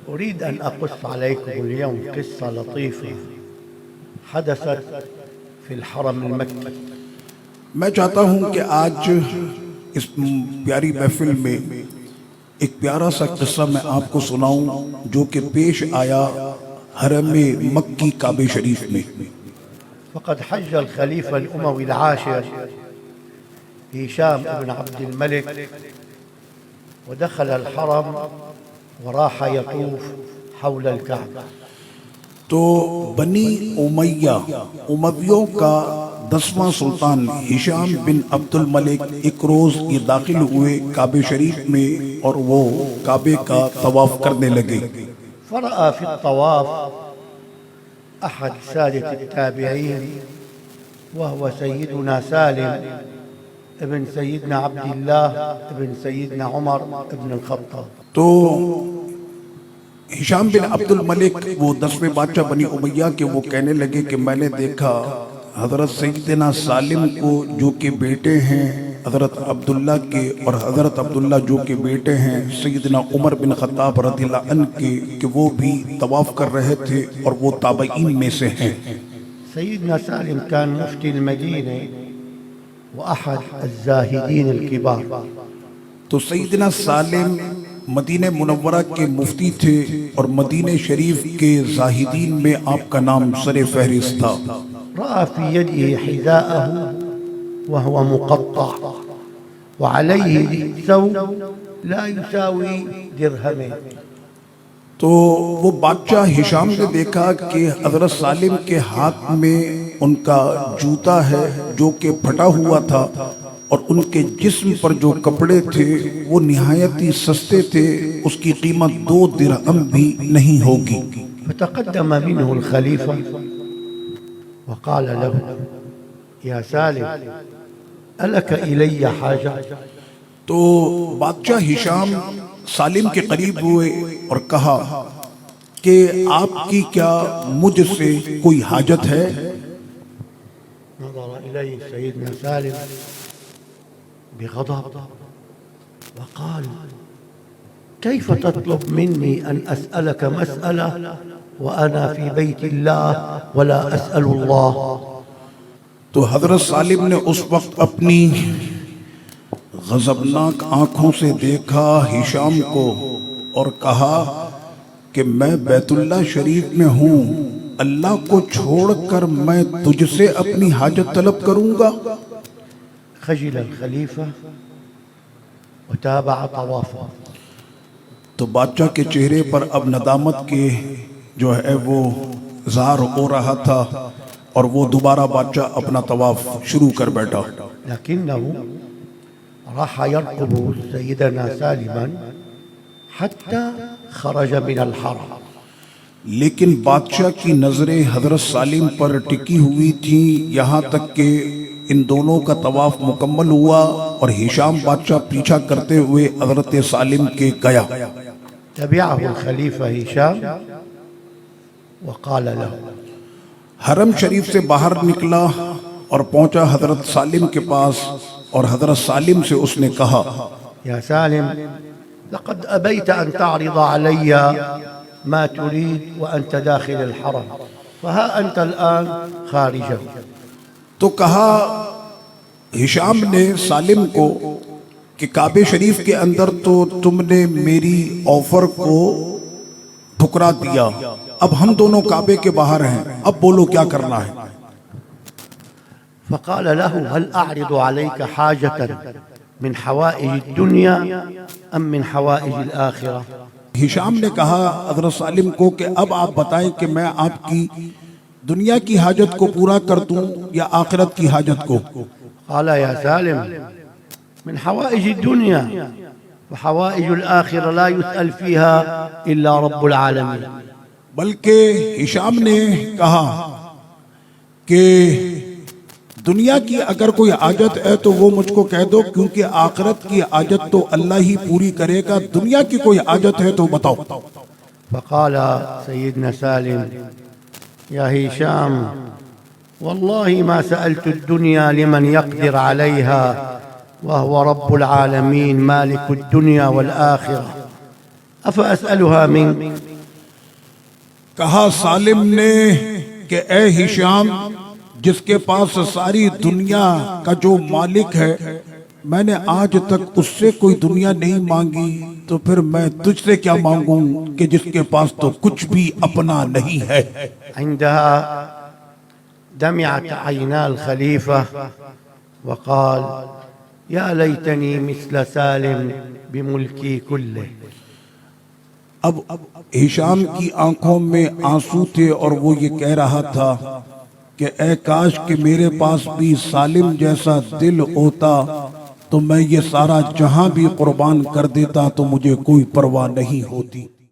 أريد أن أقص عليكم اليوم قصة لطيفة حدثت في الحرم المكي. میں چاہتا ہوں کہ آج اس پیاری محفل میں ایک پیارا سا قصہ میں آپ کو سناؤں جو کہ پیش آیا حرم مکی کعبہ شریف میں. فقد حج الخليفة الأموي العاشر هشام بن عبد الملك ودخل الحرم وراح يطوف حول الكعبة. تو بنی امویوں کا 10واں سلطان ہشام بن عبد الملک ایک روز یہ داخل ہوئے کعبہ شریف میں اور وہ کعبے کا طواف کرنے لگے. فرأى في الطواف أحد سادة التابعين وهو سيدنا سالم ابن سيدنا عبد الله ابن سيدنا عمر ابن الخطاب. تو ہشام بن عبد الملک وہ 10ویں بادشاہ بنی امیہ کے وہ کہنے لگے کہ میں نے دیکھا حضرت سیدنا سالم کو جو کہ بیٹے ہیں حضرت عبداللہ کے اور حضرت عبداللہ جو کہ بیٹے ہیں سیدنا عمر بن خطاب رضی اللہ عنہ کے کہ وہ بھی طواف کر رہے تھے اور وہ تابعین میں سے ہیں. سيدنا سالم كان مفتي المدينة وأحد الزاهدين الكبار. تو سیدنا سالم مدینہ منورہ کے مفتی تھے اور مدینہ شریف کے زاہدین میں آپ کا نام سر فہرست تھا. رأى في يده حذاءه وهو مقطع وعليه ثوب لا يساوي درهمين. تو وہ بادشاہ ہشام نے دیکھا کہ حضرت سالم کے ہاتھ میں ان کا جوتا ہے جو کہ پھٹا ہوا تھا اور ان کے جسم پر جو کپڑے تھے وہ نہایت ہی سستے تھے، اس کی قیمت 2 درہم بھی نہیں ہوگی. فتقدم منه الخليفة وقال له يا سالم ألك إلي حاجة. تو بادشاہ ہشام سالم کے قریب ہوئے اور کہا کہ آپ کی کیا مجھ سے کوئی حاجت ہے؟ نظر إليه سيدنا سالم بغضب وقال كيف تطلب مني أن أسألك مسألة وأنا في بيت الله ولا أسأل الله. تو حضرت سالم نے اس وقت اپنی غضبناک آنکھوں سے دیکھا ہشام کو اور کہا کہ میں بیت اللہ شریف میں ہوں، اللہ کو چھوڑ کر میں تجھ سے اپنی حاجت طلب کروں گا. خجل الخليفة وتابع طوافه. تو بادشاہ کے چہرے پر اب ندامت کے جو ہے وہ ظاہر ہو رہا تھا اور وہ دوبارہ بادشاہ اپنا طواف شروع کر بیٹھا. لكنه راح يرقب سيدنا سالما حتى خرج من الحرم. لیکن بادشاہ کی نظریں حضرت سالم پر ٹکی ہوئی تھی یہاں تک کہ ان دونوں کا طواف مکمل ہوا اور ہشام بادشاہ پیچھا کرتے ہوئے حضرت سالم کے گیا. تبعه الخليفة هشام وقال له. حرم شریف سے باہر نکلا اور پہنچا حضرت سالم کے پاس اور حضرت سالم سے اس نے کہا يا سالم لقد أبيت أن تعرض علي ما تريد وأنت داخل الحرم فها أنت الآن خارجه. تو کہا ہشام نے سالم کو کہ کعبہ شریف کے اندر تو تم نے میری آفر کو ٹھکرا دیا، اب ہم دونوں کعبے کے باہر ہیں، اب بولو کیا کرنا ہے. فقال له هل أعرض عليك حاجة من حوائج الدنيا أم من حوائج الآخرة. ہشام نے کہا حضرت سالم کو کہ اب آپ بتائیں کہ میں آپ کی دنیا کی حاجت کو پورا کر دوں یا آخرت کی حاجت کو. قال يا سالم من حوائج الدنيا وحوائج الآخرة لا يسأل فيها إلا رب العالمين. بلکہ ہشام نے کہا کہ دنیا کی اگر کوئی حاجت ہے تو وہ مجھ کو کہہ دو، کیونکہ آخرت کی حاجت تو اللہ ہی پوری کرے گا، دنیا کی کوئی حاجت ہے تو بتاؤ. فقال سيدنا سالم يا هشام والله ما سألت الدنيا لمن يقدر عليها وهو رب العالمين مالك الدنيا والآخرة أفأسألها من کہا سالم نے کہ اے ہشام، جس کے پاس ساری دنیا کا جو مالک ہے، میں نے آج تک اس سے کوئی دنیا نہیں مانگی، تو پھر میں تجھ سے کیا مانگوں کہ جس کے پاس تو کچھ بھی اپنا نہیں ہے۔ عندها دمعت عينا الخليفة وقال يا ليتني مثل سالم بملكي كله۔ اب ہشام کی آنکھوں میں آنسو تھے اور وہ یہ کہہ رہا تھا کہ اے کاش کہ میرے پاس بھی سالم جیسا دل ہوتا تو میں یہ سارا جہاں بھی قربان کر دیتا تو مجھے کوئی پرواہ نہیں ہوتی۔